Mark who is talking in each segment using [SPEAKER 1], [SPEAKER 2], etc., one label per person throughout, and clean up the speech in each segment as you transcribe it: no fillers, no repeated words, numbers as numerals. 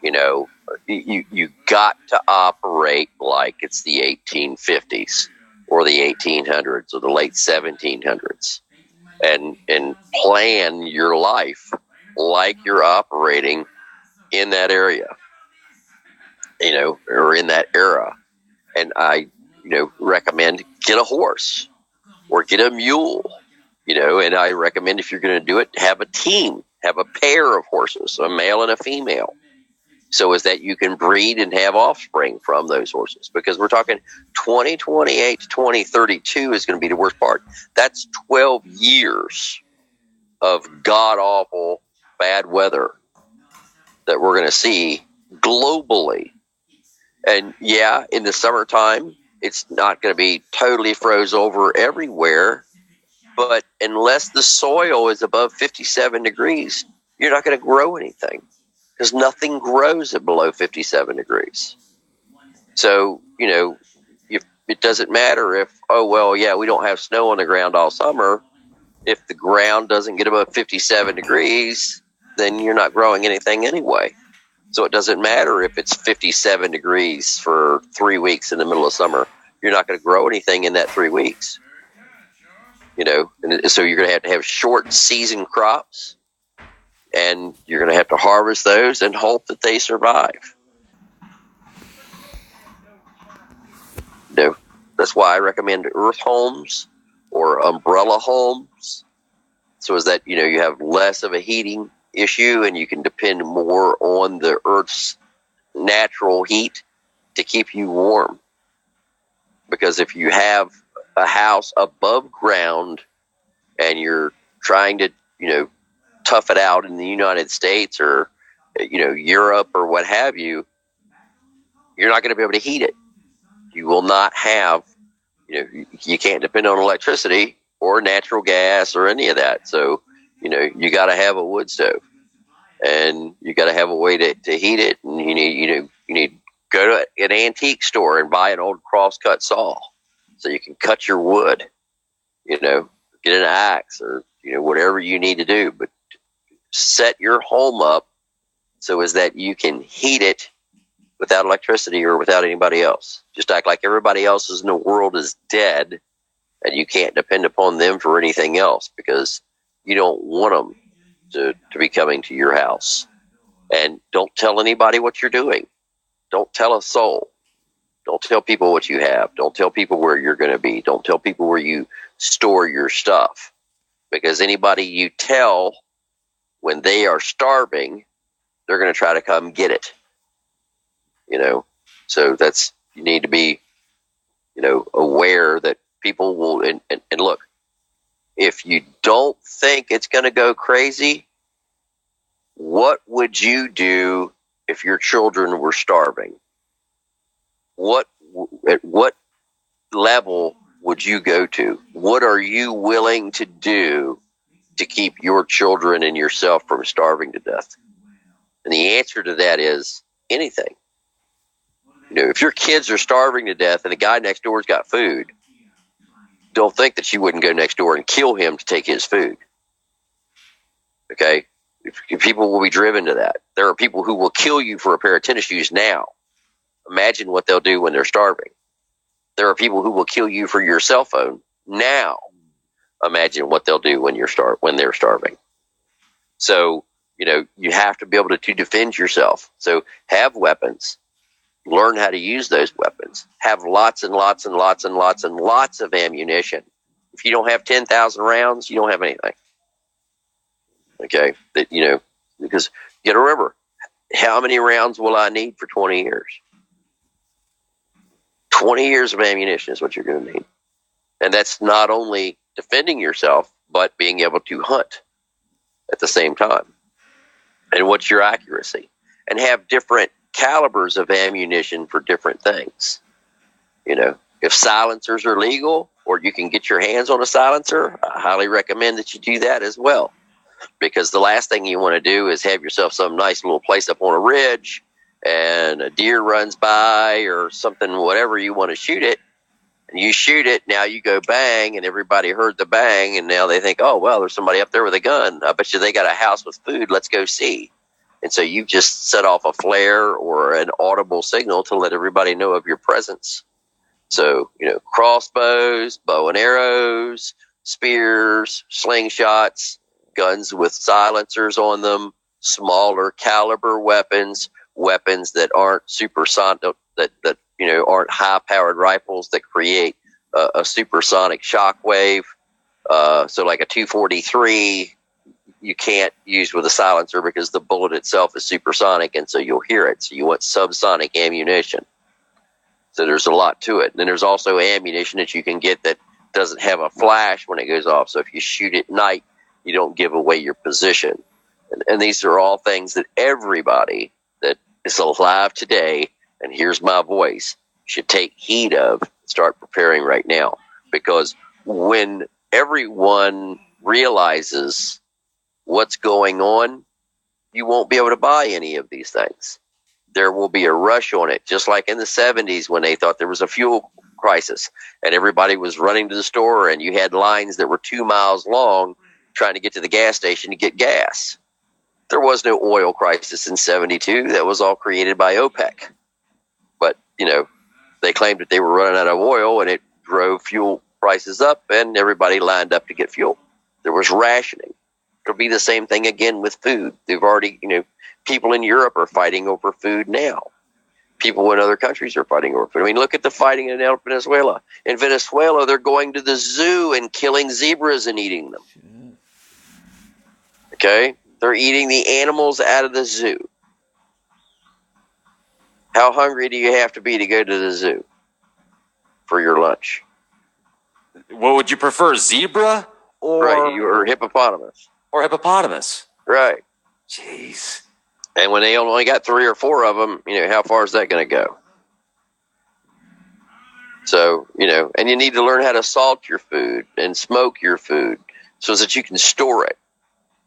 [SPEAKER 1] You know, you got to operate like it's the 1850s or the 1800s or the late 1700s, and plan your life like you're operating in that area, you know, or in that era. And I, recommend get a horse or get a mule, and I recommend if you're going to do it, have a team, have a pair of horses, a male and a female, so as that you can breed and have offspring from those horses. Because we're talking 2028 to 2032 is going to be the worst part. That's 12 years of god-awful bad weather that we're going to see globally. And yeah, in the summertime, it's not going to be totally froze over everywhere, but unless the soil is above 57 degrees, you're not going to grow anything, because nothing grows at below 57 degrees. So, it doesn't matter if, we don't have snow on the ground all summer. If the ground doesn't get above 57 degrees, then you're not growing anything anyway. So it doesn't matter if it's 57 degrees for 3 weeks in the middle of summer. You're not going to grow anything in that 3 weeks. And so you're going to have short season crops, and you're going to have to harvest those and hope that they survive. That's why I recommend earth homes or umbrella homes, so as that, you have less of a heating issue and you can depend more on the earth's natural heat to keep you warm. Because if you have a house above ground and you're trying to, tough it out in the United States or, Europe or what have you, you're not going to be able to heat it. You will not have, you can't depend on electricity or natural gas or any of that. So, you got to have a wood stove, and you got to have a way to heat it. And you need go to an antique store and buy an old crosscut saw so you can cut your wood, get an axe or, whatever you need to do, but set your home up so as that you can heat it without electricity or without anybody else. Just act like everybody else in the world is dead and you can't depend upon them for anything else, because you don't want them to be coming to your house. And don't tell anybody what you're doing. Don't tell a soul. Don't tell people what you have. Don't tell people where you're going to be. Don't tell people where you store your stuff. Because anybody you tell when they are starving, they're going to try to come get it. So you need to be, aware that people will, and look, if you don't think it's going to go crazy, what would you do if your children were starving? At what level would you go to? What are you willing to do to keep your children and yourself from starving to death? And the answer to that is anything. If your kids are starving to death and the guy next door's got food, don't think that you wouldn't go next door and kill him to take his food. Okay? People will be driven to that. There are people who will kill you for a pair of tennis shoes now. Imagine what they'll do when they're starving. There are people who will kill you for your cell phone now. Imagine what they'll do when they're starving. So, you have to be able to defend yourself. So have weapons. Learn how to use those weapons. Have lots and lots and lots and lots and lots of ammunition. If you don't have 10,000 rounds, you don't have anything. Okay? Because you got to remember, how many rounds will I need for 20 years? 20 years of ammunition is what you're going to need. And that's not only defending yourself, but being able to hunt at the same time. And what's your accuracy? And have different calibers of ammunition for different things. If silencers are legal, or you can get your hands on a silencer, I highly recommend that you do that as well. Because the last thing you want to do is have yourself some nice little place up on a ridge and a deer runs by or something, whatever you want to shoot it, and you shoot it, now you go bang, and everybody heard the bang, and now they think, oh, well, there's somebody up there with a gun. I bet you they got a house with food. Let's go see. And so you just set off a flare or an audible signal to let everybody know of your presence. So, crossbows, bow and arrows, spears, slingshots, guns with silencers on them, smaller caliber weapons, weapons that aren't supersonic, that aren't high-powered rifles that create a supersonic shockwave. So like a 243, you can't use with a silencer because the bullet itself is supersonic, and so you'll hear it. So you want subsonic ammunition. So there's a lot to it. And then there's also ammunition that you can get that doesn't have a flash when it goes off. So if you shoot at night, you don't give away your position. And these are all things that everybody that is alive today, and hears my voice, should take heed of, start preparing right now. Because when everyone realizes what's going on, you won't be able to buy any of these things. There will be a rush on it, just like in the 70s when they thought there was a fuel crisis and everybody was running to the store and you had lines that were 2 miles long trying to get to the gas station to get gas. There was no oil crisis in 72. That was all created by OPEC. But, they claimed that they were running out of oil and it drove fuel prices up and everybody lined up to get fuel. There was rationing. It'll be the same thing again with food. They've already, people in Europe are fighting over food now. People in other countries are fighting over food. I mean, look at the fighting in Venezuela. In Venezuela, they're going to the zoo and killing zebras and eating them. Okay? They're eating the animals out of the zoo. How hungry do you have to be to go to the zoo for your lunch?
[SPEAKER 2] What would you prefer, zebra
[SPEAKER 1] or hippopotamus?
[SPEAKER 2] Or hippopotamus.
[SPEAKER 1] Right.
[SPEAKER 2] Jeez.
[SPEAKER 1] And when they only got 3 or 4 of them, how far is that going to go? So, and you need to learn how to salt your food and smoke your food so that you can store it.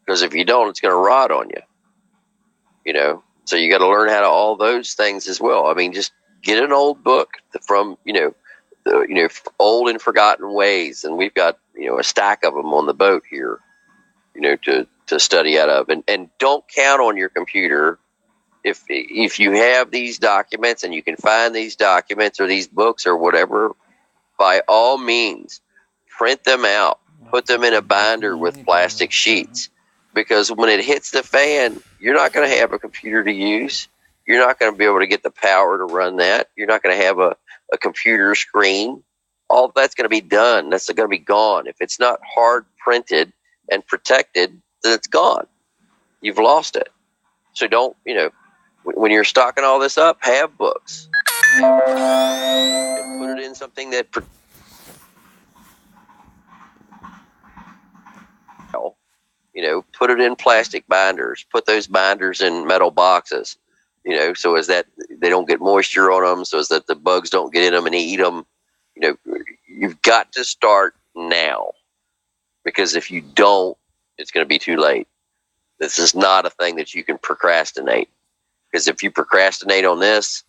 [SPEAKER 1] Because if you don't, it's going to rot on you. So you got to learn how to all those things as well. I mean, just get an old book from, old and forgotten ways. And we've got, a stack of them on the boat here, to study out of. And don't count on your computer. If you have these documents and you can find these documents or these books or whatever, by all means, print them out, put them in a binder with plastic sheets. Because when it hits the fan, you're not going to have a computer to use. You're not going to be able to get the power to run that. You're not going to have a computer screen. All that's going to be done. That's going to be gone. If it's not hard printed and protected, then it's gone. You've lost it. So don't, when you're stocking all this up, have books. And put it in something that put it in plastic binders, put those binders in metal boxes, so as that they don't get moisture on them, so as that the bugs don't get in them and eat them. You've got to start now, because if you don't, it's going to be too late. This is not a thing that you can procrastinate, because if you procrastinate on this,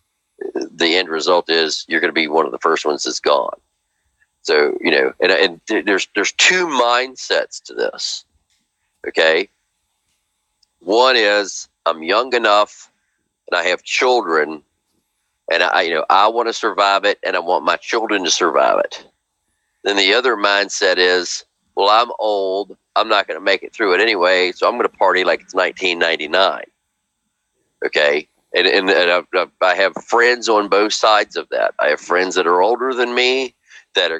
[SPEAKER 1] the end result is you're going to be one of the first ones that's gone. So, and there's 2 mindsets to this. Okay. One is I'm young enough and I have children and I want to survive it and I want my children to survive it. Then the other mindset is, well, I'm old. I'm not going to make it through it anyway. So I'm going to party like it's 1999. Okay. And I have friends on both sides of that. I have friends that are older than me that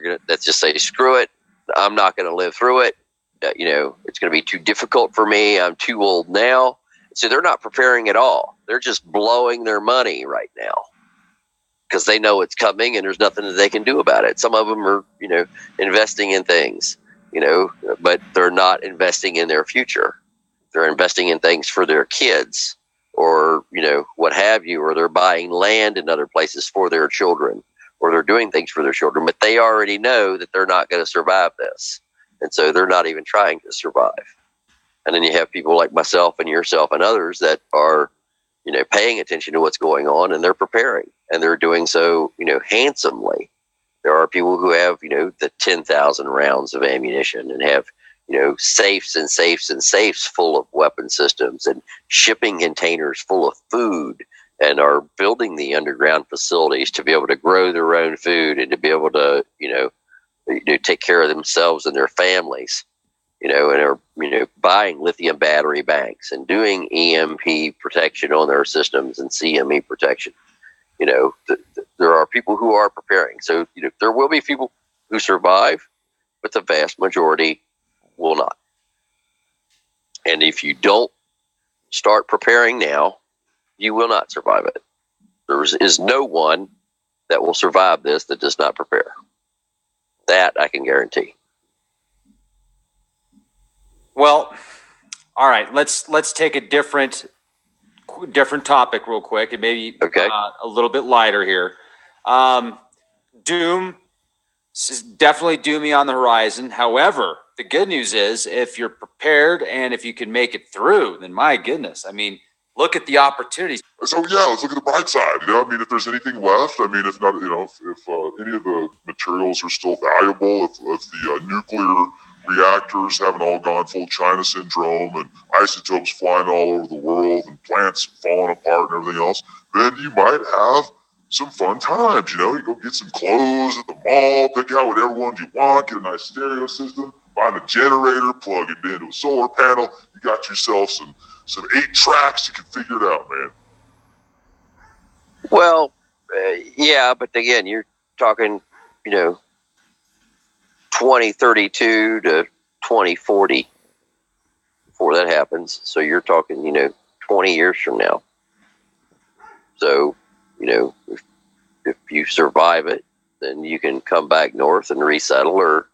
[SPEAKER 1] just say, screw it. I'm not going to live through it. It's going to be too difficult for me. I'm too old now. So they're not preparing at all. They're just blowing their money right now because they know it's coming and there's nothing that they can do about it. Some of them are, investing in things, but they're not investing in their future. They're investing in things for their kids or, what have you, or they're buying land in other places for their children, or they're doing things for their children, but they already know that they're not going to survive this. And so they're not even trying to survive. And then you have people like myself and yourself and others that are, paying attention to what's going on, and they're preparing, and they're doing so, handsomely. There are people who have, the 10,000 rounds of ammunition and have, safes and safes and safes full of weapon systems and shipping containers full of food, and are building the underground facilities to be able to grow their own food and to be able to, take care of themselves and their families, and are, buying lithium battery banks and doing EMP protection on their systems and CME protection. There are people who are preparing. So, there will be people who survive, but the vast majority will not. And if you don't start preparing now, you will not survive it. There is no one that will survive this that does not prepare. That I can guarantee.
[SPEAKER 2] Well, all right. Let's take a different topic real quick, and maybe a little bit lighter here. Doom is definitely dooming on the horizon. However, the good news is if you're prepared and if you can make it through, then my goodness, I mean, look at the opportunities.
[SPEAKER 3] So yeah, let's look at the bright side. If there's anything left, if not, if any of the materials are still valuable, if the nuclear reactors haven't all gone full China syndrome and isotopes flying all over the world and plants falling apart and everything else, then you might have some fun times. You go get some clothes at the mall, pick out whatever ones you want, get a nice stereo system, find a generator, plug it into a solar panel. You got yourself some 8 tracks. You can figure it out, man.
[SPEAKER 1] Well, yeah, but again, you're talking, 2032 to 2040 before that happens. So you're talking, 20 years from now. So, if you survive it, then you can come back north and resettle, or,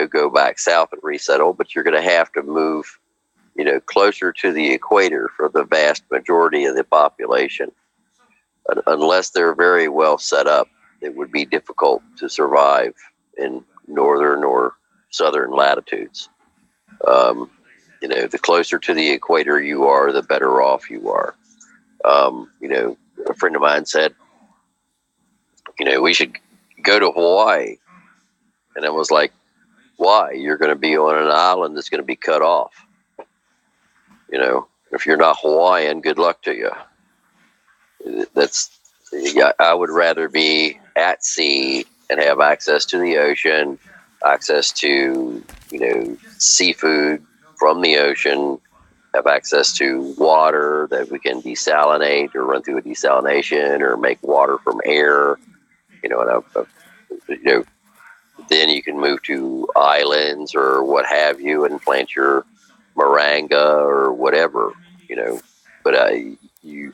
[SPEAKER 1] go back south and resettle. But you're going to have to move, closer to the equator for the vast majority of the population. Unless they're very well set up, it would be difficult to survive in northern or southern latitudes. The closer to the equator you are, the better off you are. A friend of mine said, we should go to Hawaii. And I was like, why? You're going to be on an island that's going to be cut off. If you're not Hawaiian, good luck to you. I would rather be at sea and have access to the ocean, access to, seafood from the ocean, have access to water that we can desalinate or run through a desalination or make water from air, then you can move to islands or what have you and plant your moringa or whatever, but you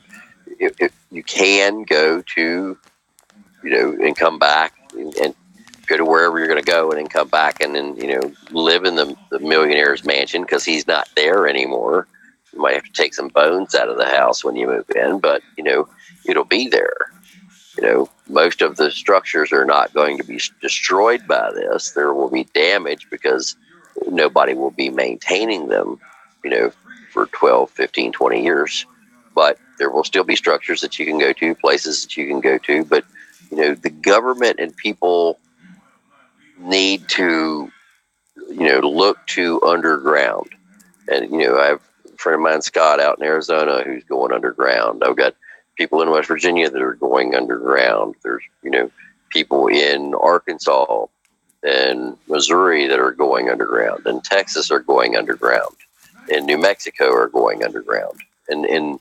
[SPEAKER 1] can go to, and come back and go to wherever you're going to go and then come back and then, live in the millionaire's mansion because he's not there anymore. You might have to take some bones out of the house when you move in, but, it'll be there. Most of the structures are not going to be destroyed by this. There will be damage because nobody will be maintaining them, for 12, 15, 20 years. But there will still be structures that you can go to, places that you can go to. But, the government and people need to, look to underground. And, I have a friend of mine, Scott, out in Arizona, who's going underground. I've got people in West Virginia that are going underground. There's, people in Arkansas and Missouri that are going underground, and Texas are going underground, and New Mexico are going underground. And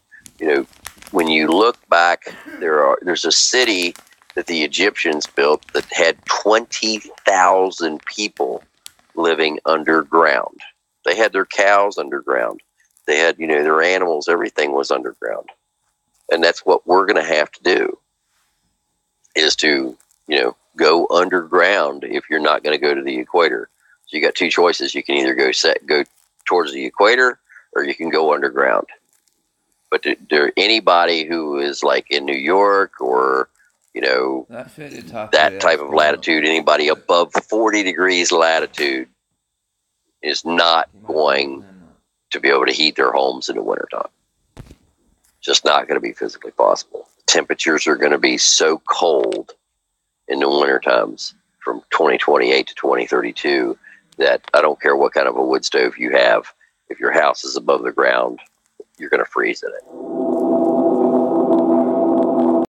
[SPEAKER 1] when you look back, there's a city that the Egyptians built that had 20,000 people living underground. They had their cows underground. They had, their animals, everything was underground. And that's what we're going to have to do, is to, go underground if you're not going to go to the equator. So you got 2 choices. You can either go towards the equator or you can go underground. But anybody who is like in New York or, that type of latitude, anybody above 40 degrees latitude is not going to be able to heat their homes in the wintertime. Just not going to be physically possible. Temperatures are going to be so cold in the winter times from 2028 to 2032 that I don't care what kind of a wood stove you have, if your house is above the ground, you're going to freeze in it.